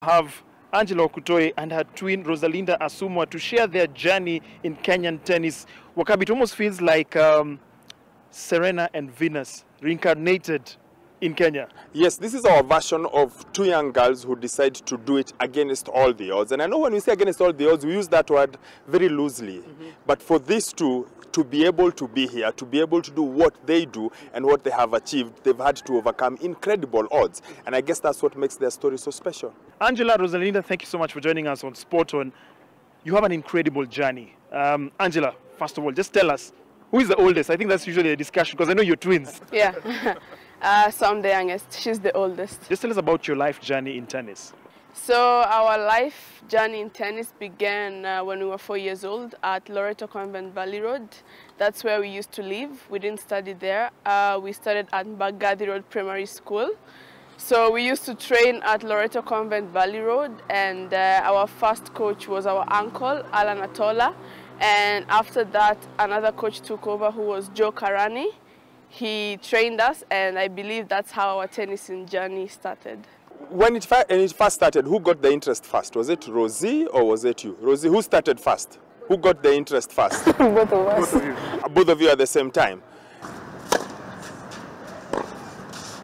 Have Angela Okutoyi and her twin Rosalinda Asumwa to share their journey in Kenyan tennis. Wakabi, it almost feels like Serena and Venus reincarnated in Kenya. Yes, this is our version of two young girls who decide to do it against all the odds. And I know when we say against all the odds, we use that word very loosely. But for these two to be able to be here, to be able to do what they do and what they have achieved, they've had to overcome incredible odds. And I guess that's what makes their story so special. Angela, Rosalinda, thank you so much for joining us on Sporton. You have an incredible journey. Angela, first of all, just tell us, who is the oldest? I think that's usually a discussion because I know you're twins. Yeah. So I'm the youngest. She's the oldest. Just tell us about your life journey in tennis. So our life journey in tennis began when we were 4 years old at Loreto Convent Valley Road. That's where we used to live. We didn't study there. We studied at Mbagathi Road Primary School. So we used to train at Loreto Convent Valley Road, and our first coach was our uncle, Alan Atola. And after that, another coach took over, who was Joe Karani. He trained us, and I believe that's how our tennis journey started. When it first started, who got the interest first? Was it Rosie or was it you? Rosie, who started first? Who got the interest first? Both of us. Both of you. Both of you at the same time.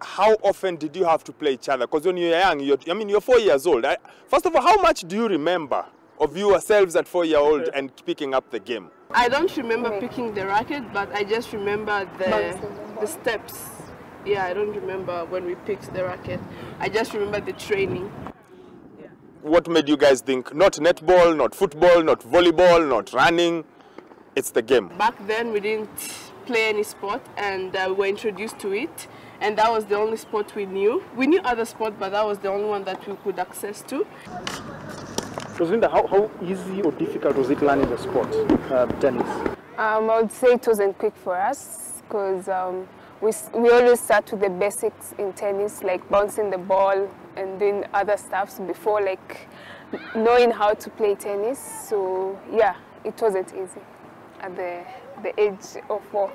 How often did you have to play each other? Because when you're young, you're 4 years old. First of all, how much do you remember of yourselves at 4 years old and picking up the game? I don't remember picking the racket, but I just remember the steps. Yeah, I don't remember when we picked the racket. I just remember the training. Yeah. What made you guys think, not netball, not football, not volleyball, not running, it's the game? Back then we didn't play any sport, and we were introduced to it, and that was the only sport we knew. We knew other sports, but that was the only one that we could access to. Rosalinda, how easy or difficult was it learning the sport, tennis? I would say it wasn't quick for us because we always start with the basics in tennis, like bouncing the ball and doing other stuffs before like knowing how to play tennis. So yeah, it wasn't easy at the age of 4.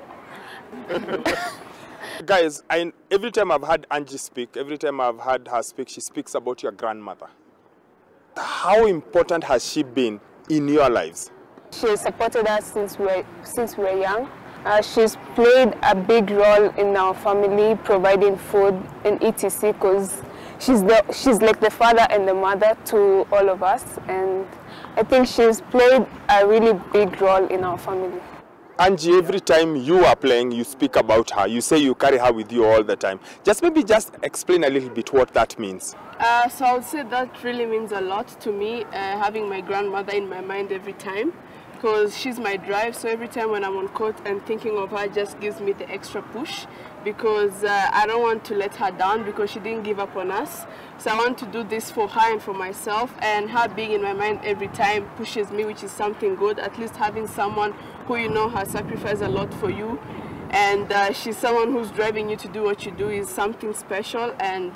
Guys, every time I've had Angie speak, every time I've had her speak, she speaks about your grandmother. How important has she been in your lives? She has supported us since we were young. She's played a big role in our family, providing food and etc. Because she's like the father and the mother to all of us, and I think she's played a really big role in our family. Angie, every time you are playing, you speak about her. You say you carry her with you all the time. Maybe just explain a little bit what that means. So I would say that really means a lot to me, having my grandmother in my mind every time, because she's my drive. So every time when I'm on court and thinking of her just gives me the extra push, because I don't want to let her down because she didn't give up on us. So I want to do this for her and for myself, and her being in my mind every time pushes me, which is something good. At least having someone who you know has sacrificed a lot for you, and she's someone who's driving you to do what you do is something special, and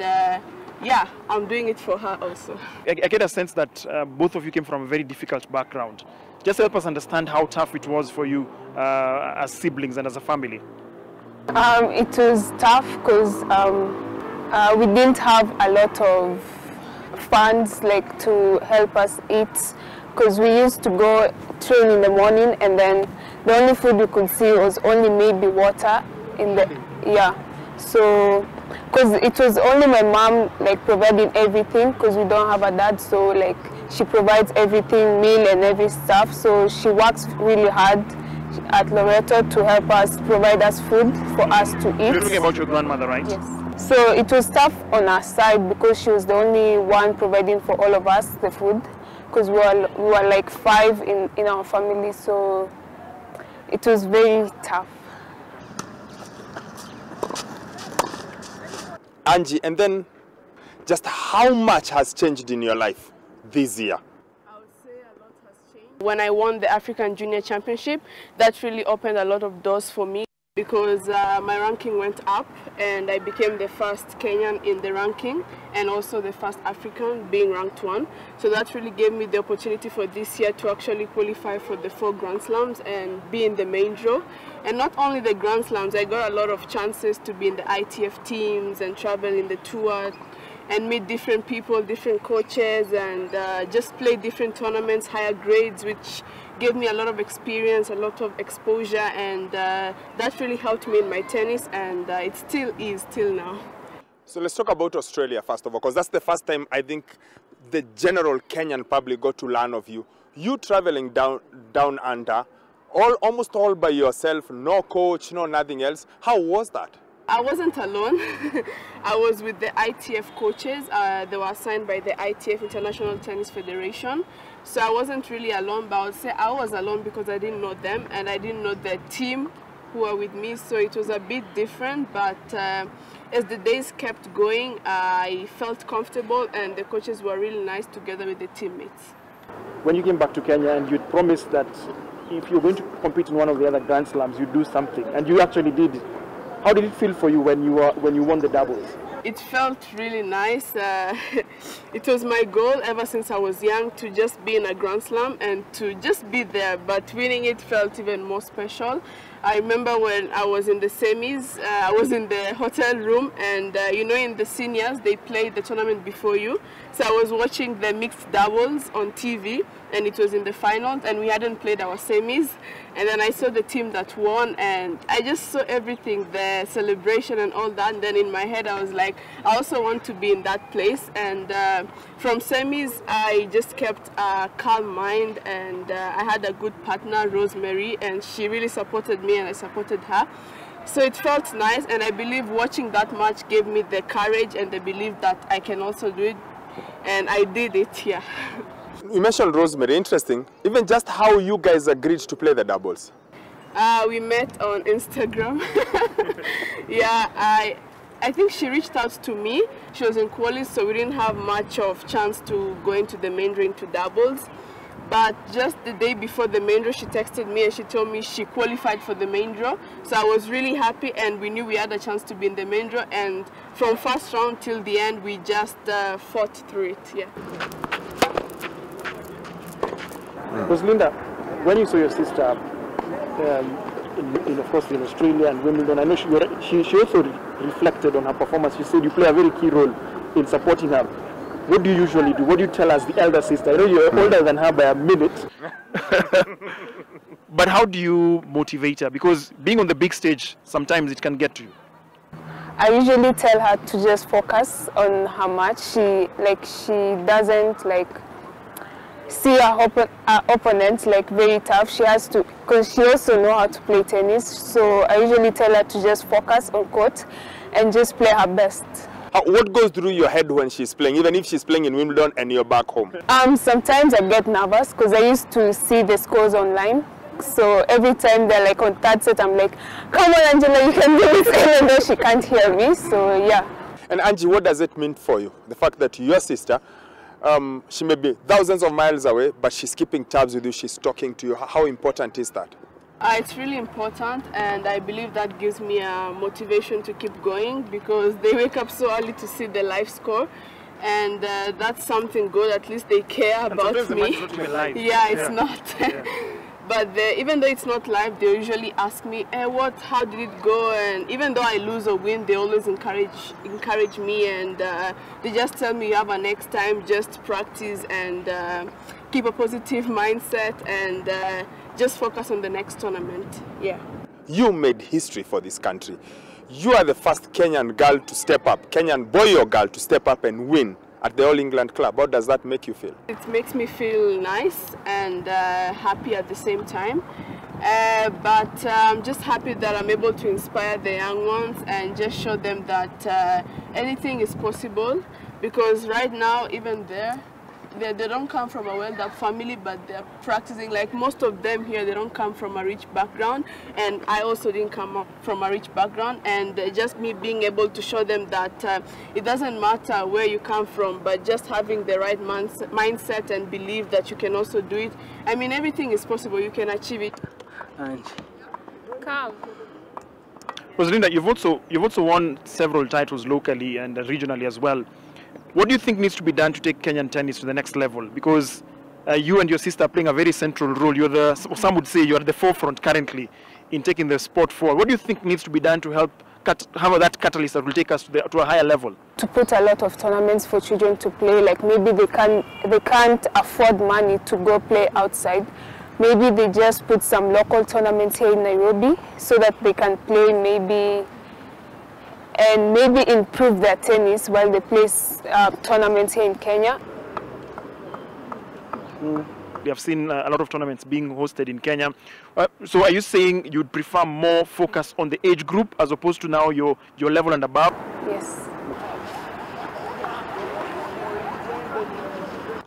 yeah, I'm doing it for her also. I get a sense that both of you came from a very difficult background. Just help us understand how tough it was for you as siblings and as a family. It was tough because we didn't have a lot of funds like to help us eat, because we used to go train in the morning, and then the only food we could see was only maybe water in the So because it was only my mom like providing everything, because we don't have a dad, so like she provides everything, meal and every stuff. So she works really hard at Loreto to help us, provide us food for us to eat. You're talking about your grandmother, right? Yes. So it was tough on our side because she was the only one providing for all of us the food, because we were like 5 in our family, so it was very tough. Angie, and then just how much has changed in your life this year? I would say a lot has changed. When I won the African Junior Championship, that really opened a lot of doors for me, because my ranking went up and I became the first Kenyan in the ranking and also the first African being ranked 1. So that really gave me the opportunity for this year to actually qualify for the 4 Grand Slams and be in the main draw. And not only the Grand Slams, I got a lot of chances to be in the ITF teams and travel in the tour and meet different people, different coaches, and just play different tournaments, higher grades, which gave me a lot of experience, a lot of exposure, and that really helped me in my tennis, and it still is till now. So let's talk about Australia first of all, because that's the first time I think the general Kenyan public got to learn of you. You traveling down under, almost all by yourself, no coach, no nothing else. How was that? I wasn't alone. I was with the ITF coaches. They were assigned by the ITF, International Tennis Federation. So I wasn't really alone, but I would say I was alone because I didn't know them and I didn't know the team who were with me. So it was a bit different, but as the days kept going, I felt comfortable and the coaches were really nice together with the teammates. When you came back to Kenya and you'd promised that if you're going to compete in one of the other Grand Slams, you'd do something, and you actually did. How did it feel for you when you won the doubles? It felt really nice. It was my goal ever since I was young to just be in a Grand Slam and to just be there, but winning it felt even more special. I remember when I was in the semis, I was in the hotel room, and you know, in the seniors they play the tournament before you, so I was watching the mixed doubles on TV, and it was in the finals and we hadn't played our semis, and then I saw the team that won and I just saw everything, the celebration and all that, and then in my head I was like, I also want to be in that place. And from semis I just kept a calm mind, and I had a good partner, Rosemary, and she really supported me and I supported her. So it felt nice, and I believe watching that match gave me the courage and the belief that I can also do it, and I did it here. You mentioned Rosemary, interesting. Even just how you guys agreed to play the doubles. We met on Instagram. Yeah, I think she reached out to me. She was in qualis, so we didn't have much of chance to go into the main draw into doubles. But just the day before the main draw, she texted me and she told me she qualified for the main draw. So I was really happy, and we knew we had a chance to be in the main draw. And from first round till the end, we just fought through it. Yeah. Rosalinda, when you saw your sister, of course in Australia and Wimbledon, I know she also reflected on her performance. She said you play a very key role in supporting her. What do you usually do? What do you tell us, the elder sister? I know you're older than her by a minute. But how do you motivate her? Because being on the big stage, sometimes it can get to you. I usually tell her to just focus on her match. She doesn't see her opponent like very tough. She has to, because she also knows how to play tennis. So I usually tell her to just focus on court and just play her best. What goes through your head when she's playing, even if she's playing in Wimbledon and you're back home? Sometimes I get nervous because I used to see the scores online. So every time they're like on third set, I'm like, come on Angela, you can do this, even though she can't hear me. So yeah. And Angie, what does it mean for you? The fact that your sister, she may be thousands of miles away, but she's keeping tabs with you, she's talking to you. How important is that? It's really important, and I believe that gives me a motivation to keep going, because they wake up so early to see the live score, and that's something good. At least they care about me. Yeah, it's not. Yeah. But even though it's not live, they usually ask me, how did it go? And even though I lose or win, they always encourage me, and they just tell me, you have a next time, just practice and keep a positive mindset, and just focus on the next tournament. Yeah. You made history for this country. You are the first Kenyan girl to step up, Kenyan boy or girl to step up and win at the All England Club. How does that make you feel? It makes me feel nice and happy at the same time. But I'm just happy that I'm able to inspire the young ones and just show them that anything is possible. Because right now, even they don't come from a well-off family, but they're practicing. Like most of them here, they don't come from a rich background, and I also didn't come up from a rich background. And just me being able to show them that it doesn't matter where you come from, but just having the right mindset and believe that you can also do it. I mean, everything is possible. You can achieve it. Come. Rosalinda, you've also won several titles locally and regionally as well. What do you think needs to be done to take Kenyan tennis to the next level? Because you and your sister are playing a very central role. Some would say you are at the forefront currently in taking the sport forward. What do you think needs to be done to help have that catalyst that will take us to a higher level? To put a lot of tournaments for children to play, like maybe they can't afford money to go play outside. Maybe they just put some local tournaments here in Nairobi so that they can play maybe improve their tennis while they play tournaments here in Kenya. We have seen a lot of tournaments being hosted in Kenya. So are you saying you'd prefer more focus on the age group as opposed to now your level and above? Yes.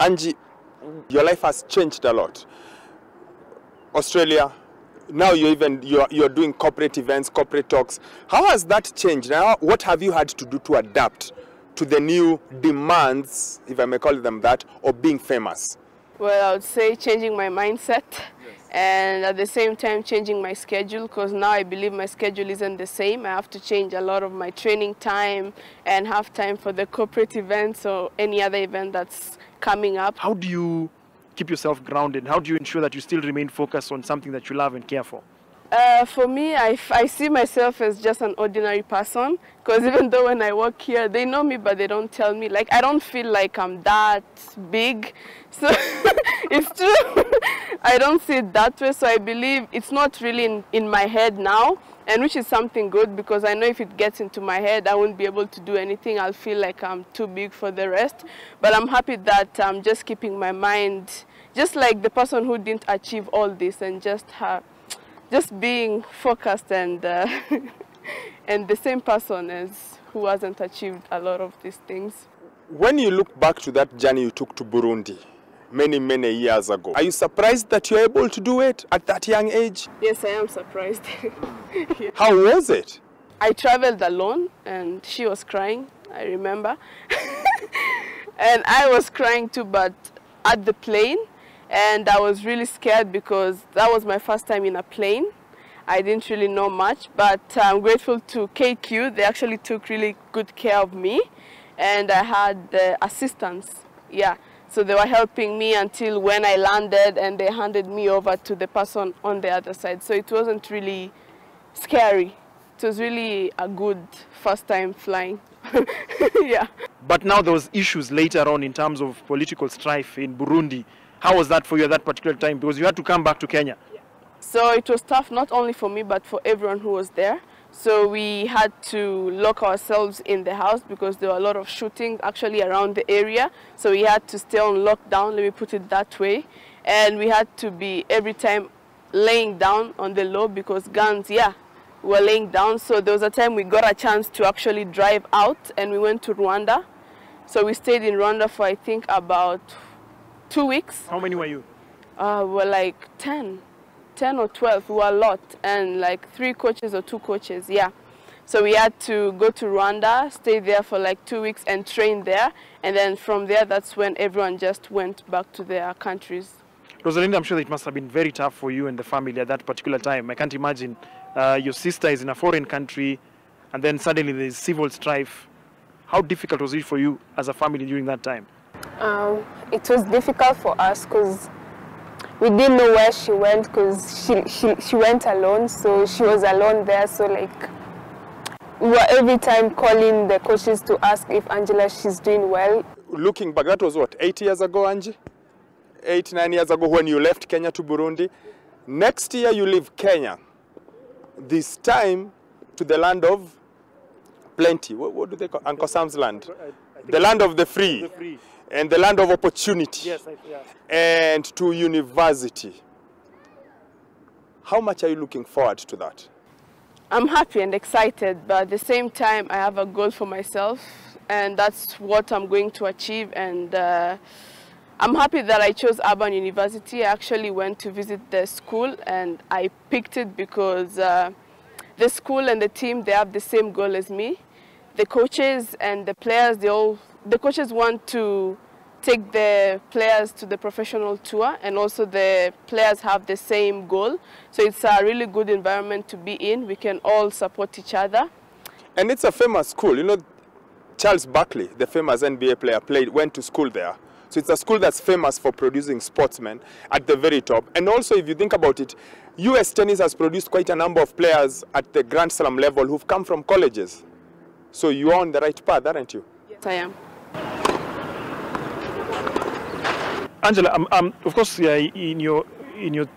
Angie, your life has changed a lot. Australia, now you're doing corporate events, corporate talks. How has that changed? Now, what have you had to do to adapt to the new demands, if I may call them that, of being famous? Well, I would say changing my mindset, and at the same time changing my schedule, because now I believe my schedule isn't the same. I have to change a lot of my training time and have time for the corporate events or any other event that's coming up. How do you keep yourself grounded? How do you ensure that you still remain focused on something that you love and care for? For me, I see myself as just an ordinary person, because even though when I work here, they know me, but they don't tell me. Like, I don't feel like I'm that big. So it's true. I don't see it that way. So I believe it's not really in my head now, and which is something good, because I know if it gets into my head, I won't be able to do anything. I'll feel like I'm too big for the rest. But I'm happy that I'm just keeping my mind, just like the person who didn't achieve all this, and just being focused and and the same person as who hasn't achieved a lot of these things. When you look back to that journey you took to Burundi many years ago, are you surprised that you're able to do it at that young age? Yes, I am surprised. Yeah. How was it? I traveled alone, and she was crying, I remember. And I was crying too, but at the plane. And I was really scared because that was my first time in a plane. I didn't really know much, but I'm grateful to KQ. They actually took really good care of me, and I had assistants. Yeah, so they were helping me until when I landed, and they handed me over to the person on the other side. So it wasn't really scary. It was really a good first time flying. Yeah. But now there was issues later on in terms of political strife in Burundi. How was that for you at that particular time? Because you had to come back to Kenya. Yeah. So it was tough, not only for me, but for everyone who was there. So we had to lock ourselves in the house because there were a lot of shooting actually around the area. So we had to stay on lockdown, let me put it that way. And we had to be every time laying down on the low because guns, yeah, were laying down. So there was a time we got a chance to actually drive out, and we went to Rwanda. So we stayed in Rwanda for, I think, about 2 weeks. How many were you? We were like 10 or 12. We were a lot, and like 3 coaches or 2 coaches, yeah. So we had to go to Rwanda, stay there for like 2 weeks and train there. And then from there, that's when everyone just went back to their countries. Rosalinda, I'm sure it must have been very tough for you and the family at that particular time. I can't imagine your sister is in a foreign country, and then suddenly there's civil strife. How difficult was it for you as a family during that time? It was difficult for us because we didn't know where she went, because she went alone, so she was alone there. So like we were every time calling the coaches to ask if Angela, she's doing well. Looking back, that was what, 8 years ago, Angie? 8, 9 years ago when you left Kenya to Burundi. Next year you leave Kenya, this time to the land of plenty. What do they call Uncle Sam's land? The land of the free. The free. And the land of opportunity. Yes, yeah. And to university. How much are you looking forward to that? I'm happy and excited, but at the same time, I have a goal for myself, and that's what I'm going to achieve. And I'm happy that I chose Urban University. I actually went to visit the school, and I picked it because the school and the team, they have the same goal as me. The coaches and the players, the coaches want to take the players to the professional tour, and also the players have the same goal. So it's a really good environment to be in. We can all support each other. And it's a famous school. You know, Charles Barkley, the famous NBA player, went to school there. So it's a school that's famous for producing sportsmen at the very top. And also, if you think about it, US tennis has produced quite a number of players at the Grand Slam level who've come from colleges. So you're on the right path, aren't you? Yes, I am. Angela, of course, yeah, in your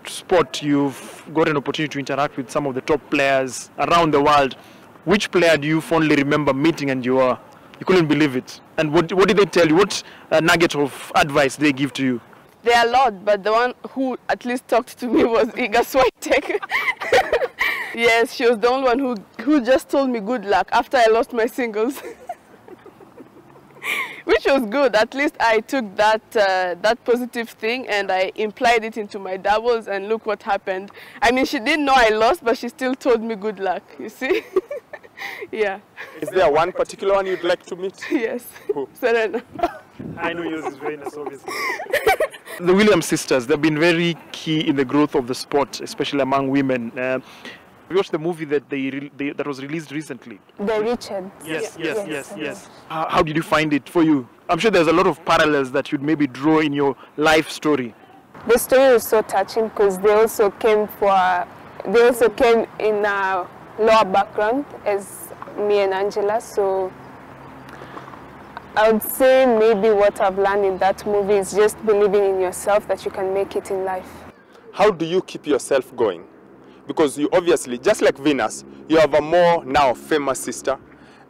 sport, you've got an opportunity to interact with some of the top players around the world. Which player do you fondly remember meeting and you couldn't believe it? And what did they tell you? What nugget of advice did they give to you? There are a lot, but the one who at least talked to me was Iga Swiatek. Yes, she was the only one who just told me good luck after I lost my singles. Which was good. At least I took that positive thing and I implied it into my doubles, and look what happened. I mean, she didn't know I lost, but she still told me good luck, you see? Yeah. Is there one particular one you'd like to meet? Yes. Who? Serena. I know yours is very nice, obviously. The Williams sisters, they've been very key in the growth of the sport, especially among women. We watched the movie that that was released recently. The Richard. Yes. How did you find it for you? I'm sure there's a lot of parallels that you'd maybe draw in your life story. The story was so touching because they also came in a lower background as me and Angela. So I would say maybe what I've learned in that movie is just believing in yourself that you can make it in life. How do you keep yourself going? Because you obviously, just like Venus, you have a more now famous sister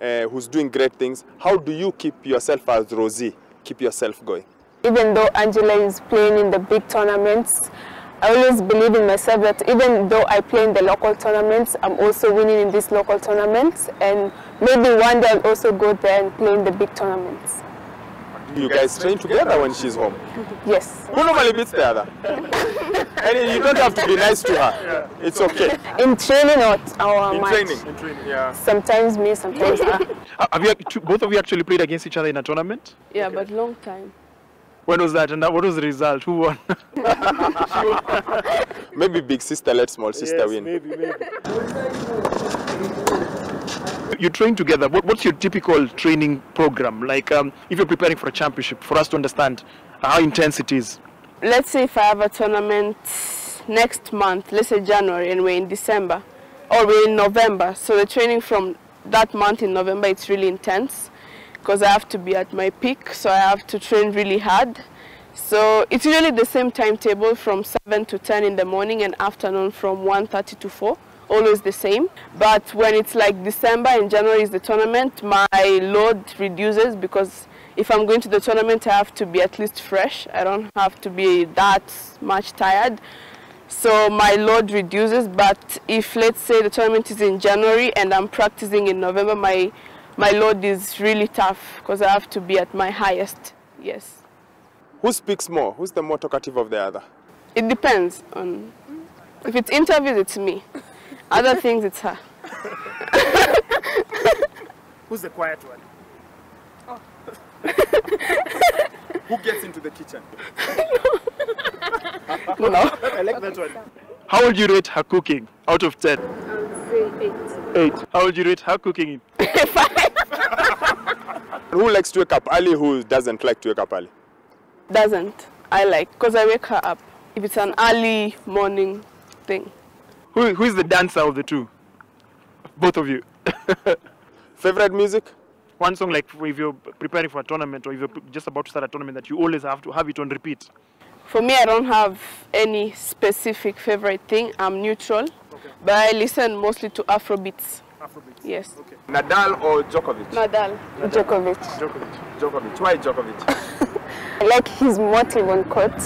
who's doing great things. How do you keep yourself as Rosie, keep yourself going? Even though Angela is playing in the big tournaments, I always believe in myself that even though I play in the local tournaments, I'm also winning in these local tournaments, and maybe one day I'll also go there and play in the big tournaments. You guys train together when she's home? Yes. Who normally beats the other? And you don't have to be nice to her. It's okay. In training or In match? training, yeah. Sometimes me, sometimes her. Both of you actually played against each other in a tournament? Yeah, but long time. When was that? And what was the result? Who won? Maybe big sister let small sister win. Maybe. You train together. What's your typical training program? Like if you're preparing for a championship, for us to understand how intense it is. Let's say if I have a tournament next month, let's say January, and we're in December, or we're in November. So the training from that month in November, it's really intense because I have to be at my peak, so I have to train really hard. So it's usually the same timetable from 7 to 10 in the morning and afternoon from 1:30 to 4. Always the same. But when it's like December and January is the tournament, my load reduces because if I'm going to the tournament, I have to be at least fresh. I don't have to be that much tired. So my load reduces. But if, let's say, the tournament is in January and I'm practicing in November, my load is really tough because I have to be at my highest. Yes. Who speaks more? Who's the more talkative of the other? It depends on. If it's interviews, it's me. Other things, it's her. Who's the quiet one? Oh. Who gets into the kitchen? No. I like that one. How would you rate her cooking out of 10? I would say 8. 8. How would you rate her cooking? 5. Who likes to wake up early? Who doesn't like to wake up early? Doesn't. I like, because I wake her up. If it's an early morning thing. Who is the dancer of the two? Both of you. Favorite music? One song, like if you're preparing for a tournament or if you're just about to start a tournament, that you always have to have it on repeat. For me, I don't have any specific favorite thing. I'm neutral. Okay. But I listen mostly to Afrobeats. Afrobeats. Yes. Okay. Nadal or Djokovic? Nadal. Djokovic. Djokovic. Why Djokovic? I like his motive on court,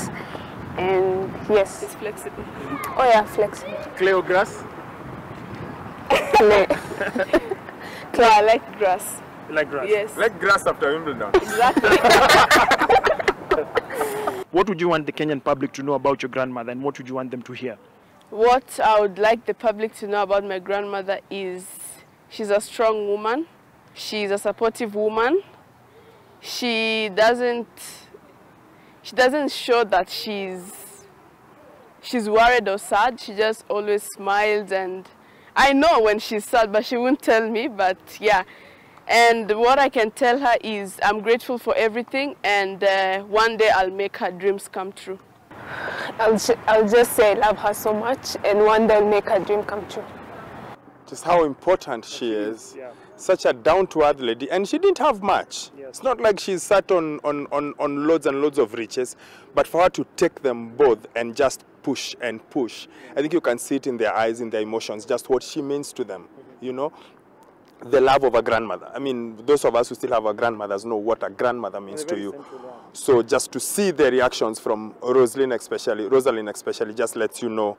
and yes. It's flexible. Oh yeah, flexible. Clay or grass? Clay. Clay. I like grass. You like grass? Yes. Like grass after Wimbledon. Exactly. What would you want the Kenyan public to know about your grandmother, and what would you want them to hear? What I would like the public to know about my grandmother is she's a strong woman. She's a supportive woman. She doesn't show that she's worried or sad. She just always smiles, and I know when she's sad, but she won't tell me. But yeah, And what I can tell her is I'm grateful for everything, and one day I'll make her dreams come true. I'll just say I love her so much, and one day I'll make her dream come true. Just how important she is. Yeah. Such a down-to-earth lady, and she didn't have much. Yes. It's not like she's sat on loads and loads of riches, but for her to take them both and just push and push, I think you can see it in their eyes, in their emotions, just what she means to them, you know? The love of a grandmother. I mean, those of us who still have our grandmothers know what a grandmother means to you. So just to see the reactions from Rosalind especially just lets you know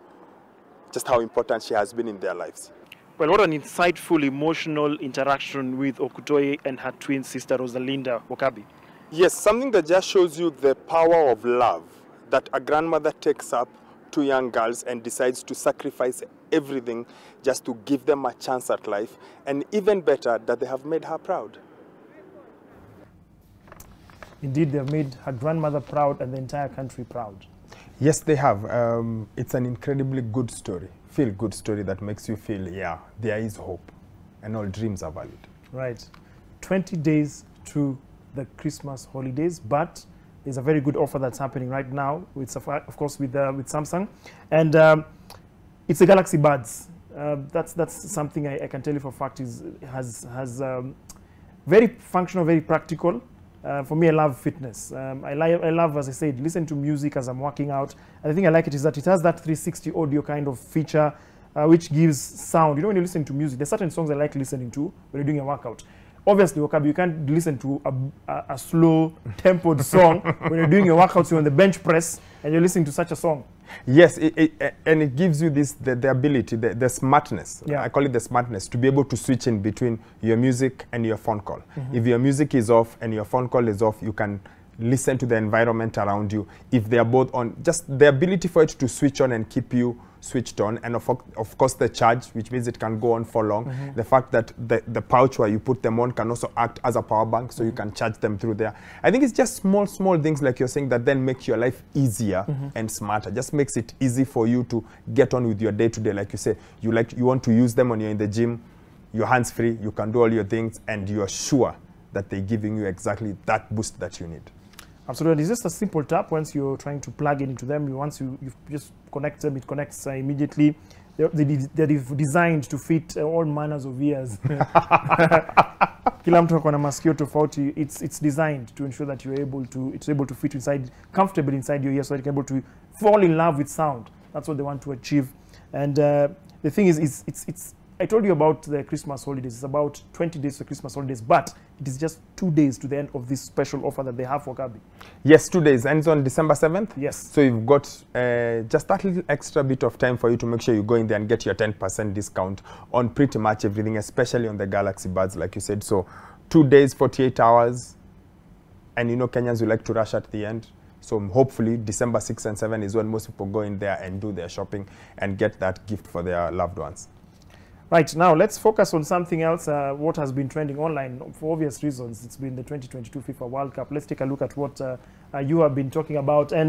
just how important she has been in their lives. Well, what an insightful, emotional interaction with Okutoyi and her twin sister Rosalinda. Wakabi. Yes, something that just shows you the power of love, that a grandmother takes up two young girls and decides to sacrifice everything just to give them a chance at life, and even better, that they have made her proud. Indeed, they have made her grandmother proud and the entire country proud. Yes, they have. It's an incredibly good story, feel-good story that makes you feel, yeah, there is hope and all dreams are valid. Right. 20 days to the Christmas holidays, but there's a very good offer that's happening right now, with, of course, with Samsung. And it's the Galaxy Buds. That's something I can tell you for a fact has very functional, very practical. For me, I love fitness. I love, as I said, listen to music as I'm working out. And the thing I like it is that it has that 360 audio kind of feature, which gives sound. You know, when you listen to music, there's certain songs I like listening to when you're doing a workout. Obviously, Wakabi, you can't listen to a slow, tempoed song when you're doing your workouts, you're on the bench press, and you're listening to such a song. Yes, and it gives you this the ability, the smartness. Yeah. I call it the smartness, to be able to switch in between your music and your phone call. If your music is off and your phone call is off, you can listen to the environment around you. If they are both on, just the ability for it to switch on and keep you switched on, and of course the charge, which means it can go on for long. The fact that the pouch where you put them on can also act as a power bank, so you can charge them through there. I think it's just small things like you're saying that then make your life easier and smarter. Just makes it easy for you to get on with your day-to-day. Like you say, you want to use them when you're in the gym, your hands free, you can do all your things, and you're sure that they're giving you exactly that boost that you need. Absolutely. It's just a simple tap. Once you're trying to plug into them, once you just connect them, it connects immediately. They're designed to fit all manners of ears. Kila mtu akona masikio tofauti. It's designed to ensure that it's able to fit inside, comfortably inside your ears, so that you're able to fall in love with sound. That's what they want to achieve. And the thing is, I told you about the Christmas holidays. It's about 20 days for Christmas holidays, but it is just 2 days to the end of this special offer that they have for Gabi. Yes, 2 days. Ends on December 7th. Yes. So you've got just that little extra bit of time for you to make sure you go in there and get your 10% discount on pretty much everything, especially on the Galaxy Buds, like you said. So 2 days, 48 hours. And you know Kenyans will like to rush at the end. So hopefully December 6 and 7 is when most people go in there and do their shopping and get that gift for their loved ones. Right, now let's focus on something else, what has been trending online for obvious reasons. It's been the 2022 FIFA World Cup. Let's take a look at what you have been talking about. And